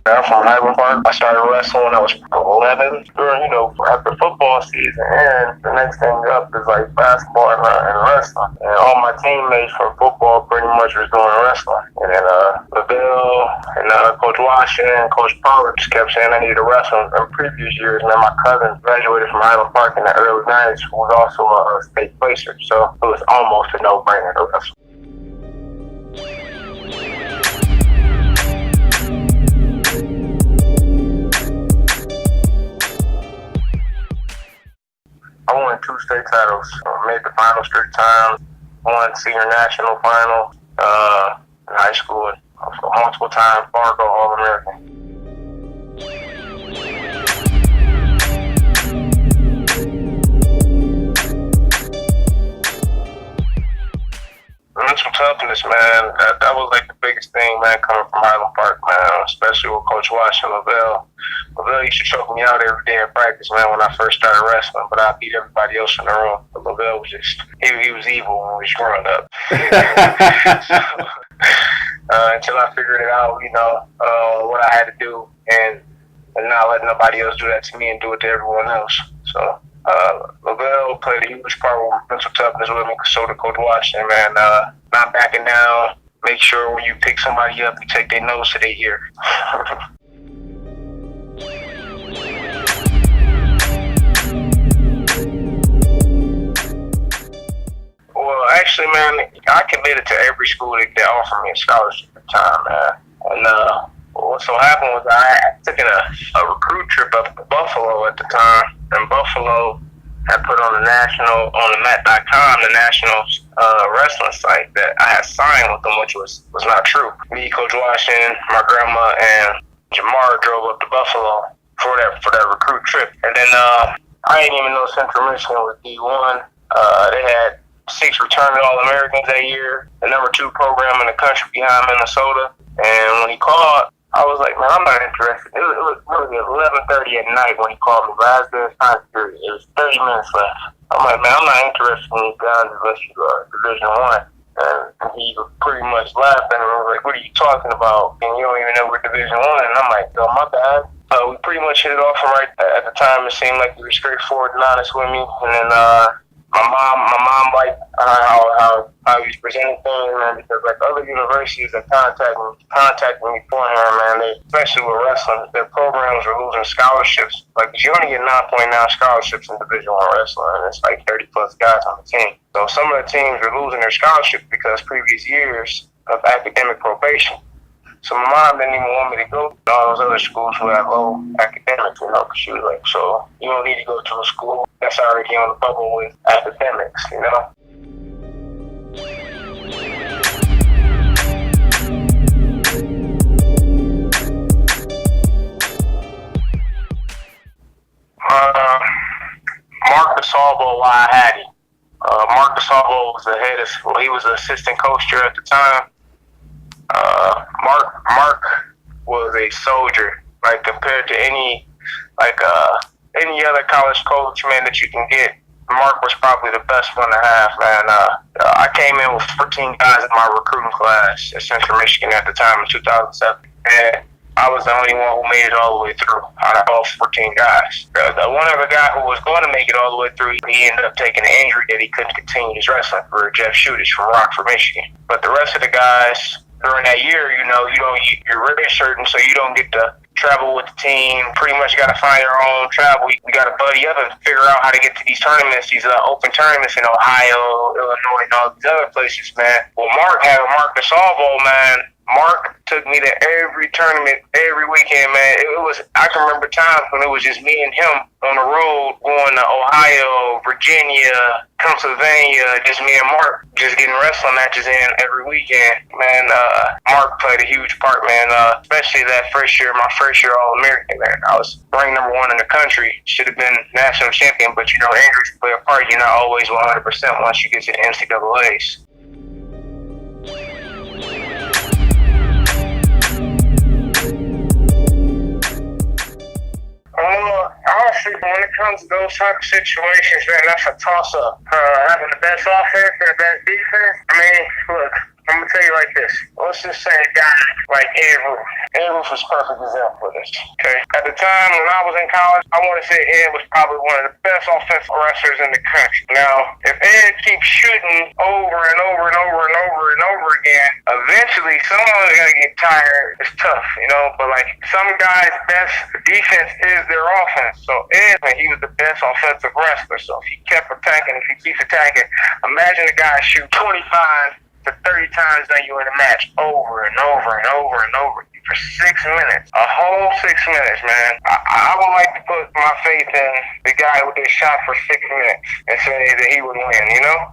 I'm from Highland Park. I started wrestling when I was 11. During, after football season, and the next thing up is like basketball and wrestling. And all my teammates from football pretty much was doing wrestling. And then LaVille and Coach Washington and Coach Pollard just kept saying I needed to wrestle. In previous years, man, my cousin graduated from Highland Park in the early 90s, who was also a state placer. So it was almost a no-brainer to wrestle. I won 2 state titles. Made the finals 3 times. Won senior national final in high school. Also multiple time Fargo All American. Mental toughness, man. That was like the biggest thing, man, coming from Highland Park, man. Especially with Coach Washington LaVille. LaVille used to choke me out every day in practice, man, when I first started wrestling, but I beat everybody else in the room. But LaVille was just, he was evil when we was growing up. Until I figured it out, what I had to do and not let nobody else do that to me and do it to everyone else. So LaVille played a huge part with mental toughness with me, so did Coach Washington, man. Not backing down, make sure when you pick somebody up, you take their nose to their ear. Well, actually, man, I committed to every school that offered me a scholarship at the time, man. And what so happened was I took a recruit trip up to Buffalo at the time, and Buffalo had put on the mat.com, the national wrestling site, that I had signed with them, which was not true. Me, Coach Washington, my grandma, and Jamar drove up to Buffalo for that recruit trip. And then I didn't even know Central Michigan was D1. They had 6 returning All Americans that year, the number 2 program in the country behind Minnesota. And when he called, I was like, man, I'm not interested. It was 11:30 at night when he called me. But as this time period, it was 30 minutes left. I'm like, man, I'm not interested in these guys unless you are Division I. And he pretty much laughed at me and was like, what are you talking about? And you don't even know we're Division I. And I'm like, oh, my bad. We pretty much hit it off right at the time. It seemed like he was straightforward and honest with me. And then my mom liked how he was presenting things, man, because like other universities that contacting me beforehand, man, especially with wrestling, their programs were losing scholarships. Like, you only get 9.9 scholarships in Division I wrestling, and it's like 30 plus guys on the team. So some of the teams were losing their scholarships because previous years of academic probation. So my mom didn't even want me to go to all those other schools who have low academics, because she was like, so you don't need to go to a school that's already on the bubble with academics, Mark DeSalvo, why I had him. Mark DeSalvo was he was the assistant coach here at the time. Mark was a soldier, like compared to any other college coach, man, that you can get. Mark was probably the best one to have, man. I came in with 14 guys in my recruiting class at Central Michigan at the time in 2007, and I was the only one who made it all the way through out of all 14 guys. The one other guy who was going to make it all the way through, he ended up taking an injury that he couldn't continue his wrestling career, Jeff Shutish from Rockford, Michigan. But the rest of the guys during that year, you're redshirting, so you don't get to travel with the team. Pretty much got to find your own travel. You got to buddy up and figure out how to get to these tournaments, these open tournaments in Ohio, Illinois, and all these other places, man. Well, Mark DeSalvo, man. Mark took me to every tournament, every weekend, man. I can remember times when it was just me and him on the road going to Ohio, Virginia, Pennsylvania, just me and Mark, just getting wrestling matches in every weekend. Man, Mark played a huge part, man, especially that first year, my first year All American, man. I was ranked number 1 in the country, should have been national champion, but injuries play a part. You're not always 100% once you get to the NCAAs. Honestly, when it comes to those type of situations, man, that's a toss-up. Having the best offense and the best defense, I mean, look, I'm gonna tell you like this. Let's just say a guy like Ed Roof. Ed Roof was a perfect example of this. Okay. At the time when I was in college, I want to say Ed was probably one of the best offensive wrestlers in the country. Now, if Ed keeps shooting over and over and over and over and over again, eventually someone's gonna get tired. It's tough, you know. But like some guys' best defense is their offense. So Ed, he was the best offensive wrestler. So if he kept attacking, if he keeps attacking, imagine a guy shoot 25 to 30 times on you in a match over and over and over and over for 6 minutes. A whole 6 minutes, man. I would like to put my faith in the guy who did shot for 6 minutes and say that he would win, you know?